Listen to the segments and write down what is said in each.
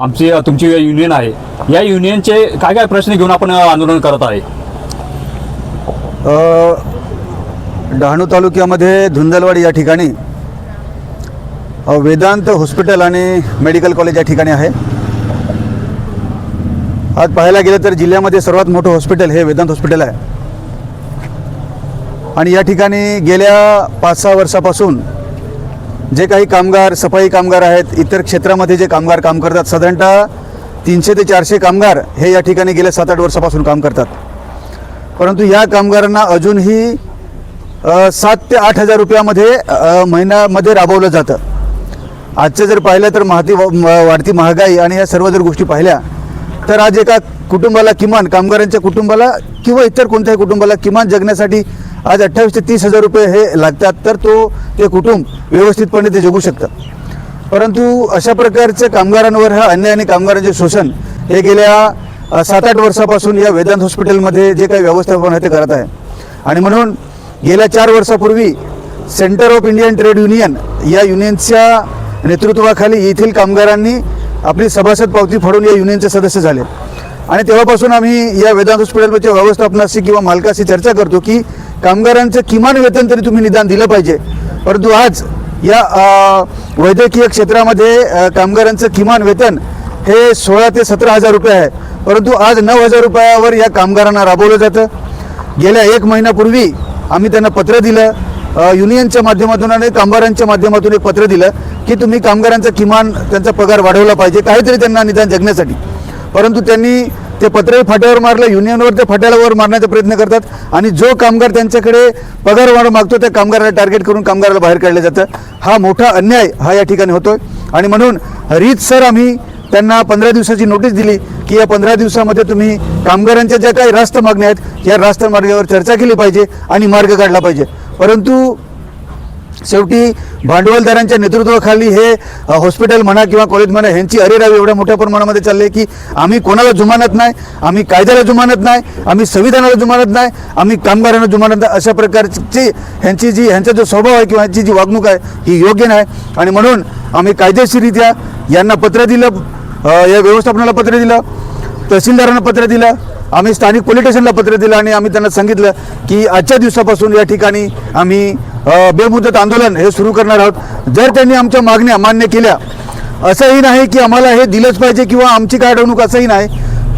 आमची तुमची युनियन आहे, या युनियनचे काय काय प्रश्न घेऊन आपण आंदोलन करत आहे? डहाणू तालुक्यामध्ये धुंदलवाडी या ठिकाणी वेदांत हॉस्पिटल आणि मेडिकल कॉलेज या ठिकाणी आहे. आज पाहायला गेलं तर जिल्ह्यामध्ये सर्वात मोठं हॉस्पिटल हे वेदांत हॉस्पिटल आहे. आणि या ठिकाणी गेल्या 5-6 वर्षापासून जे काही कामगार, सफाई कामगार आहेत, इतर क्षेत्रामध्ये जे कामगार काम करतात, साधारणतः 300 ते 400 कामगार हे या ठिकाणी गेल्या 7-8 वर्षापासून काम करतात. परंतु या कामगारांना अजूनही 7 ते 8 हजार रुपयामध्ये महिन्यामध्ये राबवलं जातं. आजचं जर पाहिलं तर वाढती महागाई आणि ह्या सर्व जर गोष्टी पाहिल्या तर आज एका कुटुंबाला, किमान कामगारांच्या कुटुंबाला किंवा इतर कोणत्याही कुटुंबाला किमान जगण्यासाठी आज 28 ते 30 हजार रुपये हे लागतात, तर ते कुटुंब व्यवस्थितपणे ते जगू शकतं. परंतु अशा प्रकारच्या कामगारांवर हा अन्याय आणि कामगारांचे शोषण हे गेल्या 7-8 वर्षापासून या वेदांत हॉस्पिटलमध्ये जे काही व्यवस्थापन आहे ते करत आहे. आणि म्हणून गेल्या 4 वर्षापूर्वी centre of Indian trade union या युनियनच्या नेतृत्वाखाली येथील कामगारांनी आपली सभासद पावती फाडून या युनियनचे सदस्य झाले. आणि तेव्हापासून आम्ही या वेदांत हॉस्पिटलच्या व्यवस्थापनाशी किंवा मालकाशी चर्चा करतो की कामगारांचं किमान वेतन तरी तुम्ही निदान दिलं पाहिजे. परंतु आज या वैद्यकीय क्षेत्रामध्ये कामगारांचं किमान वेतन हे 16 ते 17 हजार रुपये आहे. परंतु आज 9 हजार रुपयावर या कामगारांना राबवलं जातं. गेल्या 1 महिन्यापूर्वी आम्ही त्यांना पत्र दिलं, युनियनच्या माध्यमातून आणि कामगारांच्या माध्यमातून एक पत्र दिलं की तुम्ही कामगारांचा किमान त्यांचा पगार वाढवला पाहिजे, काहीतरी त्यांना निदान जगण्यासाठी. परंतु त्यांनी ते पत्रही फाट्यावर मारलं, युनियनवर ते फाट्यावर मारण्याचा प्रयत्न करतात. आणि जो कामगार त्यांच्याकडे पगार वाढ मागतो त्या कामगाराला टार्गेट करून कामगाराला बाहेर काढलं जातं. हा मोठा अन्याय हा या ठिकाणी होतोय. आणि म्हणून रीतसर आम्ही त्यांना 15 दिवसाची नोटीस दिली की या 15 दिवसामध्ये तुम्ही कामगारांच्या ज्या काही रास्त मागण्या आहेत या रास्त मार्गावर चर्चा केली पाहिजे आणि मार्ग काढला पाहिजे. परंतु शेवटी भांडवलदारांच्या नेतृत्वाखाली हे हॉस्पिटल म्हणा किंवा कॉलेज म्हणा ह्यांची अरेरावी एवढ्या मोठ्या प्रमाणामध्ये चालली आहे की आम्ही कोणाला जुमानत नाही, आम्ही कायद्याला जुमानत नाही, आम्ही संविधानाला जुमानत नाही, आम्ही कामगारांना जुमानत नाही. अशा प्रकारची ह्यांचा जो स्वभाव आहे किंवा ह्यांची जी वागणूक आहे ही योग्य नाही. आणि म्हणून आम्ही कायदेशीररित्या यांना पत्र दिलं, या व्यवस्थापनाला पत्र दिलं, तहसीलदारांना पत्र दिलं, आम्ही स्थानिक पोलीस स्टेशनला पत्र दिलं आणि आम्ही त्यांना सांगितलं की आजच्या दिवसापासून या ठिकाणी आम्ही बेमुदत आंदोलन हे सुरू करणार आहोत. जर त्यांनी आमच्या मागण्या मान्य केल्या, असंही नाही की आम्हाला हे दिलंच पाहिजे किंवा आमची काय अडवणूक, असंही नाही,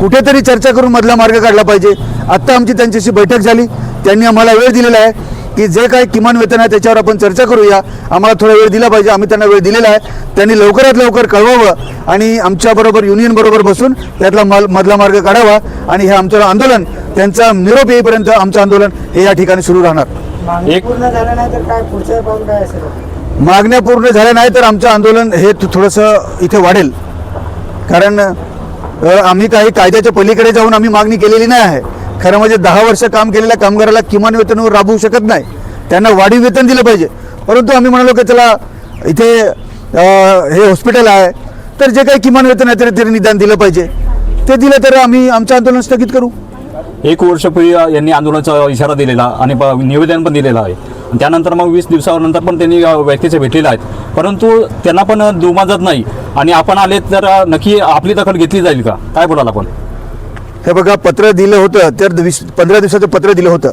कुठेतरी चर्चा करून मधला मार्ग काढला पाहिजे. आत्ता आमची त्यांच्याशी बैठक झाली, त्यांनी आम्हाला वेळ दिलेला आहे की जे काही किमान वेतन आहे त्याच्यावर आपण चर्चा करूया, आम्हाला थोडा वेळ दिला पाहिजे. आम्ही त्यांना वेळ दिलेला आहे, त्यांनी लवकरात लवकर कळवावं आणि आमच्याबरोबर युनियनबरोबर बसून त्यातला मधला मार्ग काढावा. आणि हे आमचं आंदोलन त्यांचा निरोप येईपर्यंत आमचं आंदोलन हे या ठिकाणी सुरू राहणार. पूर्ण झालं नाही तर काय पुढचं पाऊल काय असेल? मागण्या पूर्ण झाल्या नाही तर आमचं आंदोलन हे थोडंसं इथे वाढेल. कारण आम्ही काही कायद्याच्या पलीकडे जाऊन आम्ही मागणी केलेली नाही आहे. खरं म्हणजे 10 वर्ष काम केलेल्या कामगाराला किमान वेतनावर राबवू शकत नाही, त्यांना वाढीव वेतन दिलं पाहिजे. परंतु आम्ही म्हणालो की चला इथे हे हॉस्पिटल आहे तर जे काही किमान वेतन आहे तरी निदान दिलं पाहिजे. ते दिलं तर आम्ही आमचं आंदोलन स्थगित करू. 1 वर्षापूर्वी यांनी आंदोलनाचा इशारा दिलेला आणि निवेदन पण दिलेलं आहे. त्यानंतर मग 20 दिवसानंतर पण त्यांनी व्यक्तीचे भेटलेले आहेत, परंतु त्यांना पण दुमाजत नाही. आणि आपण आले तर नक्की आपली दखल घेतली जाईल का, काय बोलाल आपण? हे बघा, पत्र दिलं होतं तर 15 दिवसाचं पत्र दिलं होतं.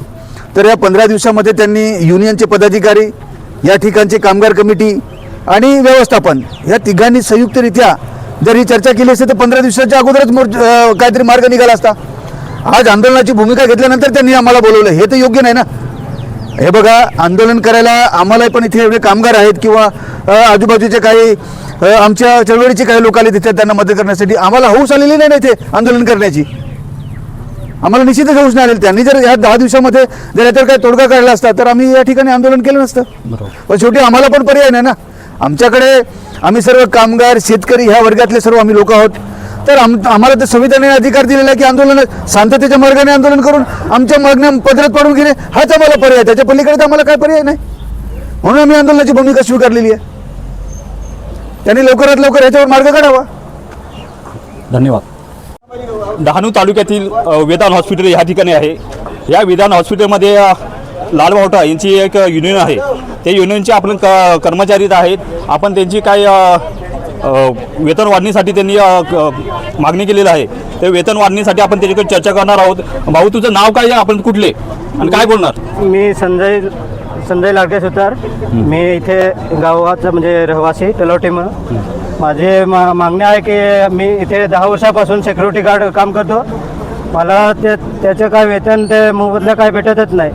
तर या 15 दिवसामध्ये त्यांनी युनियनचे पदाधिकारी, या ठिकाणचे कामगार कमिटी आणि व्यवस्थापन या तिघांनी संयुक्तरित्या जर ही चर्चा केली असती तर 15 दिवसाच्या अगोदरच काहीतरी मार्ग निघाला असता. आज आंदोलनाची भूमिका घेतल्यानंतर त्यांनी आम्हाला बोलवलं, हे तर योग्य नाही ना. हे बघा, आंदोलन करायला आम्हाला पण इथे एवढे कामगार आहेत किंवा आजूबाजूचे काही आमच्या चळवळीचे काही लोक आले तिथे त्यांना मदत करण्यासाठी. आम्हाला हौस आलेली नाही ना इथे आंदोलन करण्याची, आम्हाला निश्चितच हौस नाही आलेली. त्यांनी जर या 10 दिवसामध्ये जर याच्यावर काही तोडगा काढला असता तर आम्ही या ठिकाणी आंदोलन केलं नसतं. पण शेवटी आम्हाला पण पर्याय नाही ना. आमच्याकडे आम्ही सर्व कामगार, शेतकरी ह्या वर्गातले सर्व आम्ही लोक आहोत. तर आम्हाला तर संविधानाने अधिकार दिलेला आहे की आंदोलन शांततेच्या मार्गाने आंदोलन करून आमच्या मागण्या पदरात पाडून घेणे हाच आम्हाला पर्याय. त्याच्या पलीकडे तर आम्हाला काय पर्याय नाही. म्हणून आम्ही आंदोलनाची भूमिका स्वीकारलेली आहे. त्यांनी लवकरात लवकर ह्याच्यावर मार्ग काढावा. धन्यवाद. डहाणू तालुक्यातील वेदांत हॉस्पिटल ह्या ठिकाणी आहे. या वेदांत हॉस्पिटलमध्ये लालबावटा यांची एक युनियन आहे. त्या युनियनचे आपण कर्मचारी आहेत. आपण त्यांची काय वेतन वाढणीसाठी त्यांनी मागणी केलेली आहे. ते वेतन वाढणीसाठी आपण त्याच्याकडे चर्चा करणार आहोत. भाऊ, तुझं नाव काय आहे, आपण कुठले आणि काय बोलणार? मी संजय लाडके सुतार. मी इथे गावाचा म्हणजे रहिवासी तलवटे म्हणून. माझे मागणी आहे की मी इथे 10 वर्षापासून सिक्युरिटी गार्ड काम करतो. मला त्याचं काय वेतन ते मोबदला काय भेटतच नाही.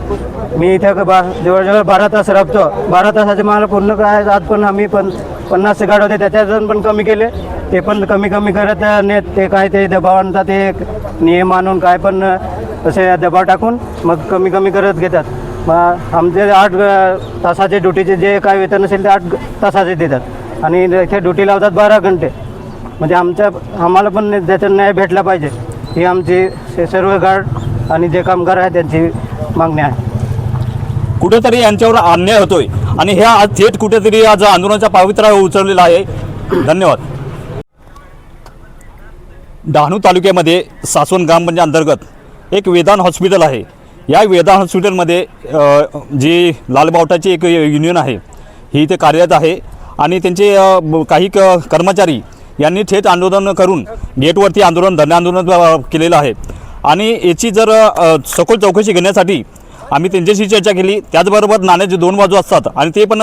मी इथे जवळजवळ 12 तास राबतो. 12 तासाचे मला पूर्ण काय आज पण आम्ही 50 गार्ड होते, त्याच्यातून पण कमी केले. ते पण कमी करत नेत. ते काय ते दबाव आणतात, ते नियम आणून काय पण असे दबाव टाकून मग कमी करत घेतात. मग आमचे 8 तासाचे ड्युटीचे जे काय वेतन असेल ते 8 तासाचे देतात आणि इथे ड्युटी लावतात 12 घंटे. म्हणजे आम्हाला पण त्याचा न्याय भेटला पाहिजे, ही आमची सर्व गार्ड आणि जे कामगार आहेत त्यांची मागणी आहे. कुठेतरी यांच्यावर अन्याय होतोय आणि ह्या आज थेट कुठेतरी आज आंदोलनाच्या पावित्र्यावर उचललेला आहे. धन्यवाद. डहाणू तालुक्यामध्ये सासवण ग्रामपंचायत अंतर्गत एक वेदांत हॉस्पिटल आहे. या वेदांत हॉस्पिटलमध्ये जी लालबावटाची एक युनियन आहे ही इथे कार्यरत आहे आणि त्यांचे काही कर्मचारी यांनी थेट आंदोलन करून गेटवरती धरणे आंदोलन केलेलं आहे. आणि याची जर सखोल चौकशी घेण्यासाठी आम्ही त्यांच्याशी चर्चा केली. त्याचबरोबर नाण्याचे 2 बाजू असतात आणि ते पण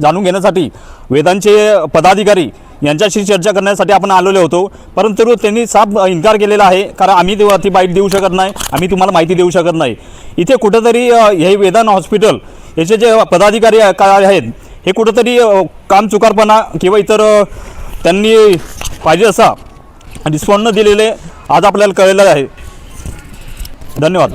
जाणून घेण्यासाठी वेदांचे पदाधिकारी यांच्याशी चर्चा करण्यासाठी आपण आलेलो होतो. परंतु त्यांनी साफ इन्कार केलेला आहे, कारण आम्ही ती बाईट देऊ शकत नाही, आम्ही तुम्हाला माहिती देऊ शकत नाही. इथे कुठंतरी हे वेदांत हॉस्पिटल याचे जे पदाधिकारी काय आहेत हे कुठंतरी कामचुकारपणा किंवा इतर त्यांनी पाहिजे असा रिस्पॉन्स न दिलेले आज आपल्याला कळलेलं आहे. धन्यवाद.